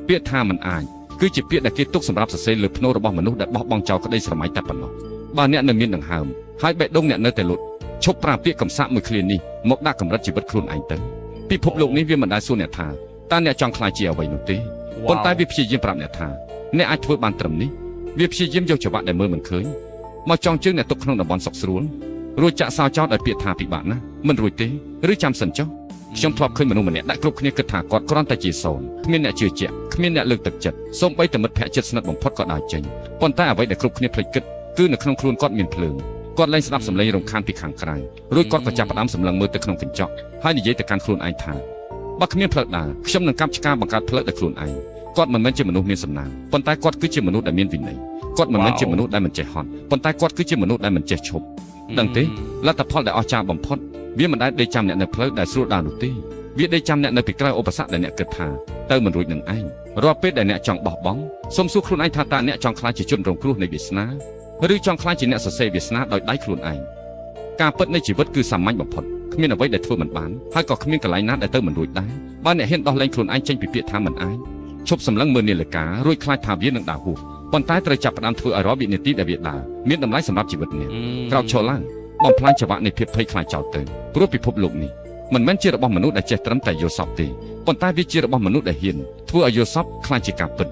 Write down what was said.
ពាក្យថាមិនអាចគឺជាពាក្យដែលគេទុកសម្រាប់សរសេរលើភ្នូររបស់មនុស្សដែលបោះបង់ចោលក្តីស្រមៃតែប៉ុណ្ណោះបើអ្នកនៅមានដង្ហើមហើយបេះដូងអ្នកនៅតែលុតឈប់ប្រើពាក្យកំសាកមួយឃ្លានេះមកដាក់កម្រិតជីវិតខ្លួនឯងទៅពិភពលោកនេះវាមិនដែលសួរអ្នកថាតើអ្នកចង់ខ្លាចជាអ្វីនោះទេប៉ុន្តែវាព្យាយាមប្រាប់អ្នកថាអ្នកអាចធ្វើបានត្រឹមនេះវាព្យាយាមយកចង្វាក់ដែលមើលមិនឃើញមកចងជើងអ្នកទុកក្នុងតំបន់សុខស្រួលរួចចាក់សោចោលដោយពាក្យថាពិបាកណាស់មិនរួចទេឬចាំសិនចុះខ្ញុំធ្លាប់ឃើញមនុស្សម្នាក់ដែលគ្រប់គ្នាគិតថាគាត់គ្រាន់តែជាសូន្យគ្មានអ្នកជឿជាក់គ្មានអ្នកលើកទឹកចិត្តសូម្បីតែមិត្តភក្តិជិតស្និទ្ធបំផុតក៏ដើរចេញប៉ុន្តែអ្វីដែលគ្រប់គ្នាភ្លេចគិតគឺនៅក្នុងខ្លួនគាត់មានភ្លើងគាត់លែងស្ដាប់សំឡេងរំខានពីខាងក្រៅរួចគាត់ក៏ចាប់ផ្ដើមសម្លឹងមើលទៅក្នុងកញ្ចក់ហើយនិយាយទៅកាន់ខ្លួនឯងថាបើគ្មានផ្លូវដើរខ្ញុំនឹងកាប់ឆ្ការបង្កើតផ្លូវដោយខ្លួនឯងគាត់មិនមែនជាមនុស្សមានសំណាងប៉ុន្តែគាត់គឺជាមនុស្សដែលមានវិន័យគាត់មិនមែនជាមនុស្សដែលមិនចេះហត់ប៉ុន្តែគាត់គឺជាមនុស្សដែលមិនចេះឈប់ដឹងទេលទ្ធផលដែលអស្ចារ្យបំផុតវាមិនដែលដេកចាំអ្នកនៅផ្លូវដែលស្រួលដើរនោះទេវាដេកចាំអ្នកនៅពីក្រៅឧបសគ្គដែលអ្នកគិតថាទៅមិនរួចនឹងឯងរាល់ពេលដែលអ្នកចង់បោះបង់សូមសួរខ្លួនឯងថាតើអ្នកចង់ខ្លាចជាជនរងគ្រោះនៃវាសនាឬចង់ខ្លាចជាអ្នកសរសេរវាសនាដោយដៃខ្លួនឯងការពិតនៃជីវិតគឺសាមញ្ញបំផុតគ្មានអ្វីដែលធ្វើមិនបានហើយក៏គ្មានកន្លែងណាដែលទៅមិនរួចដែរបើអ្នកហ៊ានដោះលែងខ្លួនឯងចេញពីពាក្យថាមិនអាចឈប់សម្លឹងមើលនាឡិការួចខ្លាចថាវានឹងដើរហួសប៉ុន្តែត្រូវចាប់ផ្ដើមធ្វើឲ្យរាល់វិនាទីដែលវាដើរមានតម្លៃសម្រាប់ជីវិតអ្នកក្រោកឈរឡើងបំផ្លាញចង្វាក់នៃភាពភ័យខ្លាចចោលទៅព្រោះពិភពលោកនេះមិនមែនជារបស់មនុស្សដែលចេះត្រឹមតែយល់សប្តិទេប៉ុន្តែវាជារបស់មនុស្សដែលហ៊ានធ្វើឲ្យយល់សប្តិខ្លាចជាការពិត